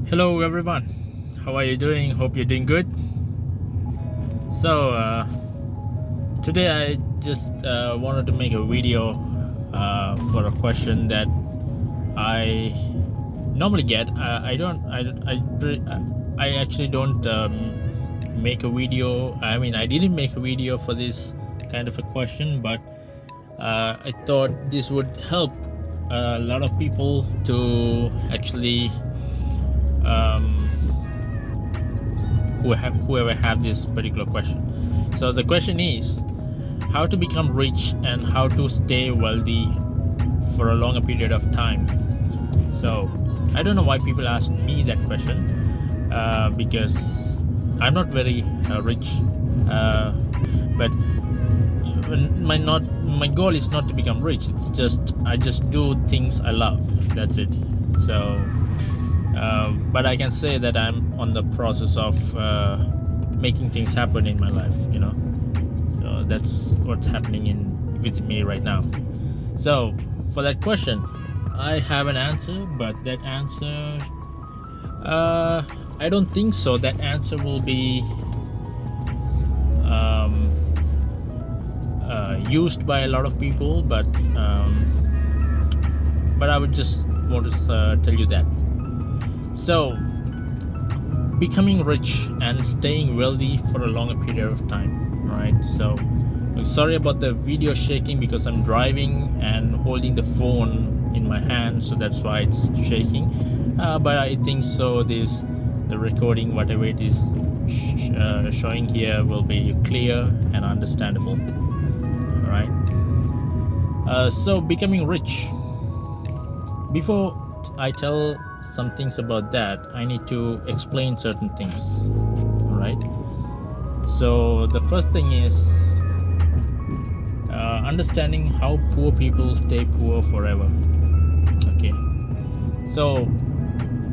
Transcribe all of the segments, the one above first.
Hello everyone, how are you doing? Hope you're doing good. So today I just wanted to make a video for a question that I normally get. I don't. I actually don't make a video. I mean, I didn't make a video for this kind of a question, but I thought this would help a lot of people to actually um, whoever have this particular question. So the question is how to become rich and how to stay wealthy for a longer period of time. So I don't know why people ask me that question because I'm not very rich, but my goal is not to become rich. It's just I just do things I love. That's it. So but I can say that I'm on the process of making things happen in my life. So that's what's happening in with me right now. So for that question, I have an answer, but that answer, I don't think so. That answer will be um, used by a lot of people, but I would just want to tell you that. So becoming rich and staying wealthy for a longer period of time, right? So I'm sorry about the video shaking because I'm driving and holding the phone in my hand, so that's why it's shaking. But I think so the recording, whatever it is showing here, will be clear and understandable. All right. So becoming rich. Before I tell some things about that, I need to explain certain things. All right. So the first thing is understanding how poor people stay poor forever. Okay. So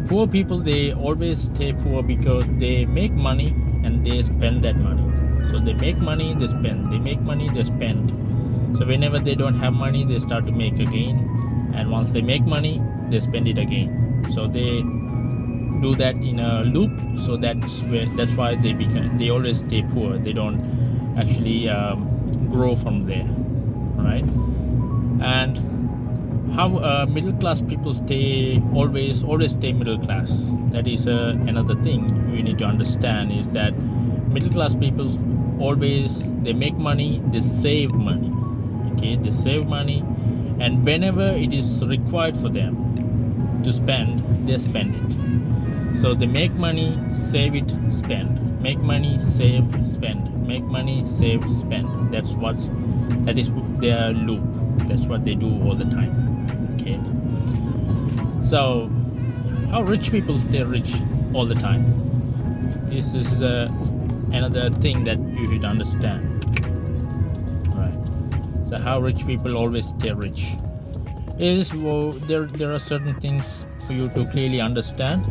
poor people, they always stay poor because they make money and they spend that money. So they make money, they spend. They make money, they spend. So whenever they don't have money, they start to make again, and once they make money, they spend it again. So they do that in a loop. So that's why they always stay poor. They don't actually grow from there. All right. And how middle class people always stay middle class. That is another thing we need to understand, is that middle class people always, they make money, they save money. Okay, they save money, and whenever it is required for them to spend, they spend it. So they make money, save it, spend. Make money, save, spend. Make money, save, spend. That is their loop. That's what they do all the time. Okay. So how rich people stay rich all the time? This is another thing that you should understand. So how rich people always stay rich is, well, there are certain things for you to clearly understand.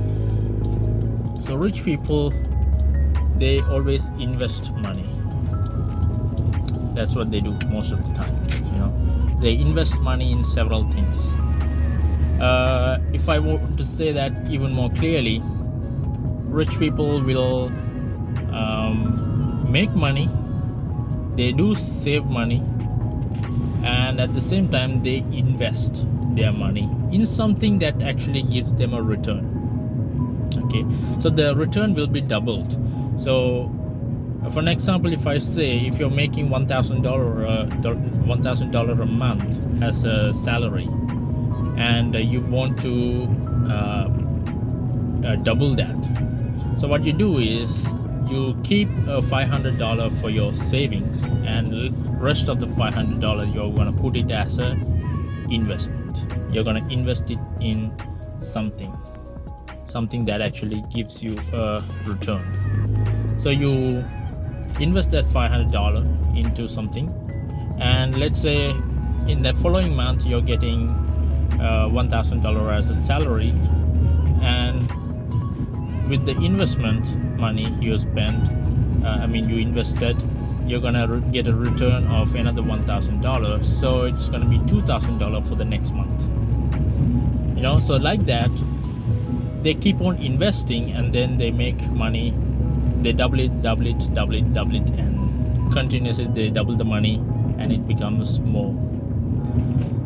So rich people, they always invest money. That's what they do most of the time. They invest money in several things. If I were to say that even more clearly, rich people will make money, they do save money, and at the same time they invest their money in something that actually gives them a return. Okay, so the return will be doubled. So for an example, if I say, if you're making $1,000 a month as a salary, and you want to double that, so what you do is you keep $500 for your savings, and rest of the $500 you're going to put it as a investment. You're going to invest it in something that actually gives you a return. So you invest that $500 into something, and let's say in the following month you're getting $1,000 as a salary, and with the investment money you spent, you invested, you're gonna get a return of another $1,000. So it's gonna be $2,000 for the next month. So like that, they keep on investing, and then they make money. They double it, and continuously they double the money, and it becomes more.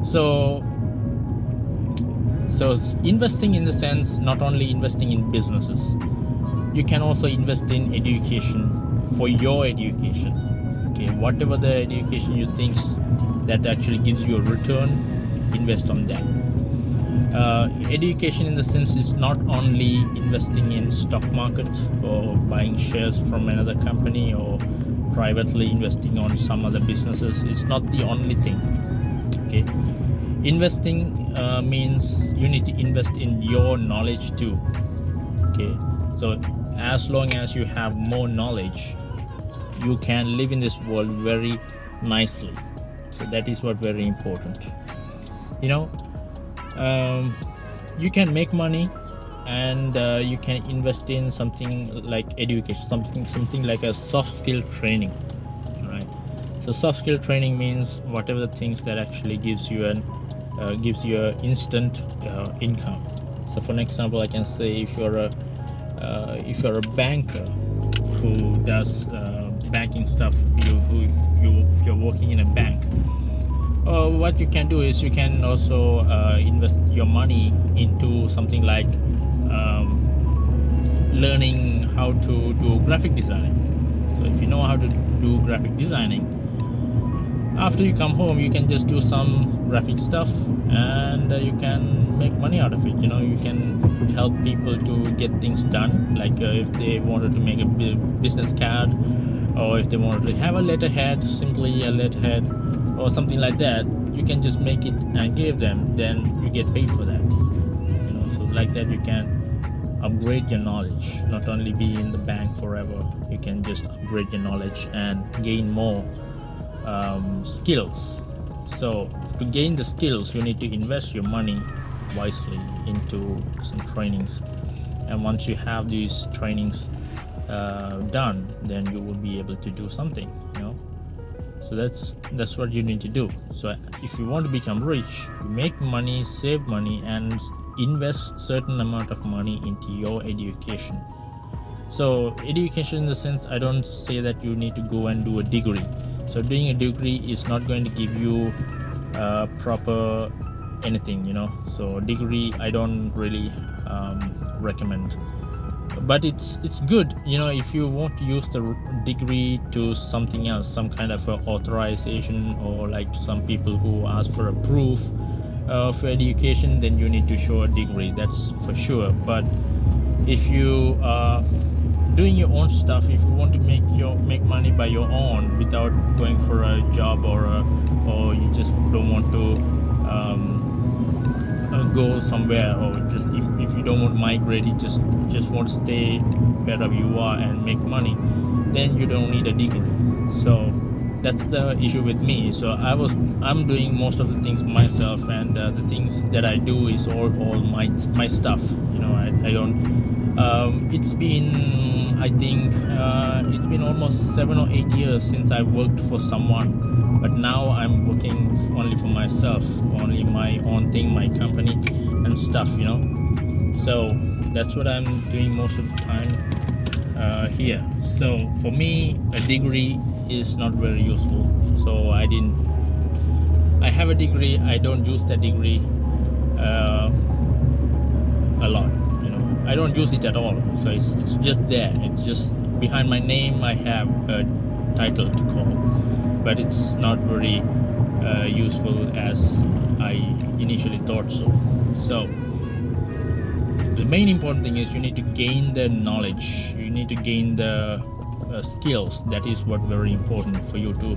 So investing in the sense, not only investing in businesses, you can also invest in education, for your education. Okay, whatever the education you think that actually gives you a return, invest on that. Education in the sense is not only investing in stock market or buying shares from another company or privately investing on some other businesses. It's not the only thing. Okay, investing means you need to invest in your knowledge too. Okay, so as long as you have more knowledge, you can live in this world very nicely. So that is what very important. You know, you can make money, and you can invest in something like education, something like a soft skill training. All right. So soft skill training means whatever the things that actually gives you an instant income. So for an example, I can say if you're a banker who does banking stuff, if you're working in a bank, what you can do is you can also invest your money into something like learning how to do graphic designing. So if you know how to do graphic designing, after you come home, you can just do some graphic stuff, and you can make money out of it. You know, you can help people to get things done, like if they wanted to make a business card, or if they wanted to have a letterhead, simply a letterhead or something like that, you can just make it and give them, then you get paid for that. You know, so like that you can upgrade your knowledge, not only be in the bank forever. You can just upgrade your knowledge and gain more skills. So to gain the skills, you need to invest your money wisely into some trainings, and once you have these trainings done, then you will be able to do something, you know. So that's what you need to do. So if you want to become rich, make money, save money, and invest certain amount of money into your education. So education in the sense, I don't say that you need to go and do a degree. So doing a degree is not going to give you proper anything, you know. So degree I don't really recommend, but it's good, you know, if you want to use the degree to something else, some kind of authorization, or like some people who ask for a proof of education, then you need to show a degree, that's for sure. But if you are doing your own stuff, if you want to make money by your own without going for a job, or you just don't want to go somewhere, or just if you don't want to migrate, you just want to stay wherever you are and make money, then you don't need a degree. So that's the issue with me. So I'm doing most of the things myself, and the things that I do is all my stuff, you know. I don't it's been, I think it's been almost 7 or 8 years since I worked for someone, but now I'm working only for myself, only my own thing, my company and stuff, you know. So that's what I'm doing most of the time here. So for me, a degree is not very useful. So I have a degree, I don't use that degree a lot, you know. I don't use it at all. So it's just there, it's just behind my name. I have a title to call, but it's not very useful as I initially thought so. So the main important thing is you need to gain the knowledge, you need to gain the skills. That is what very important for you to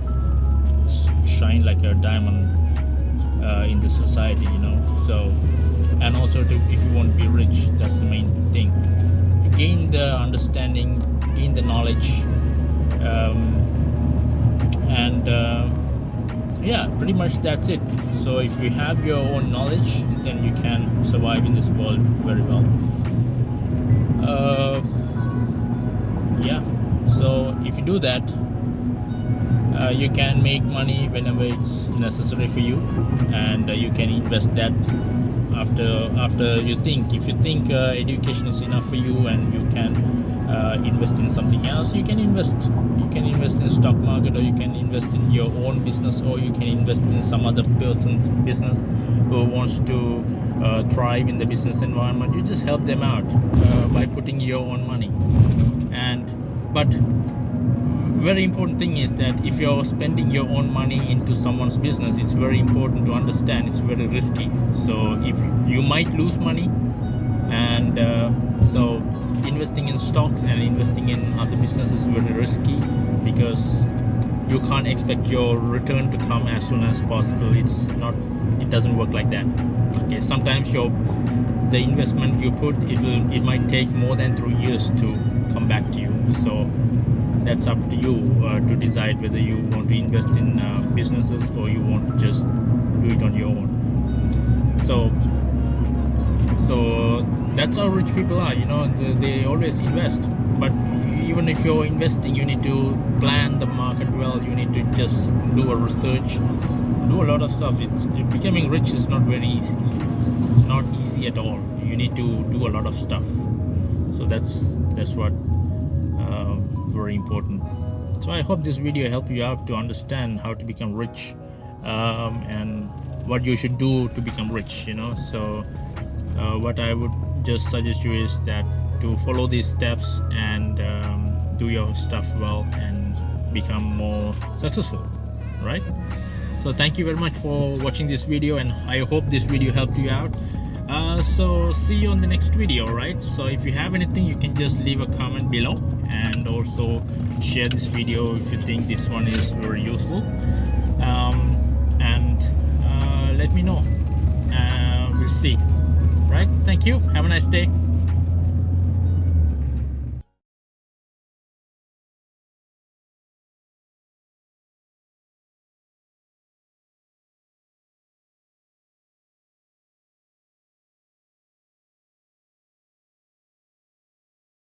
shine like a diamond in the society, you know. So, and also if you want to be rich, that's the main thing, to gain the understanding, gain the knowledge, and yeah, pretty much that's it. So if you have your own knowledge, then you can survive in this world very well. Yeah, so if you do that, you can make money whenever it's necessary for you, and you can invest that after you think, if you think education is enough for you and you can invest in something else, you can invest in stock market, or you can invest in your own business, or you can invest in some other person's business who wants to thrive in the business environment. You just help them out by putting your own money. But very important thing is that if you're spending your own money into someone's business, it's very important to understand it's very risky. So if you might lose money, and so investing in stocks and investing in other businesses is very risky, because you can't expect your return to come as soon as possible. It doesn't work like that. Okay, sometimes the investment you put, it might take more than 3 years to come back to you. So that's up to you to decide whether you want to invest in businesses, or you want to just do it on your own. So that's how rich people are, they always invest. But even if you're investing, you need to plan the market well. You need to just do a research, do a lot of stuff. Becoming rich is not very easy. It's not easy at all. You need to do a lot of stuff. So that's what very important. So I hope this video helped you out to understand how to become rich, and what you should do to become rich. So what I would just suggest you is that to follow these steps and do your stuff well and become more successful, right? So thank you very much for watching this video, and I hope this video helped you out. So see you on the next video, right? So if you have anything, you can just leave a comment below, and also share this video if you think this one is very useful, and let me know. We'll see, right? Thank you, have a nice day.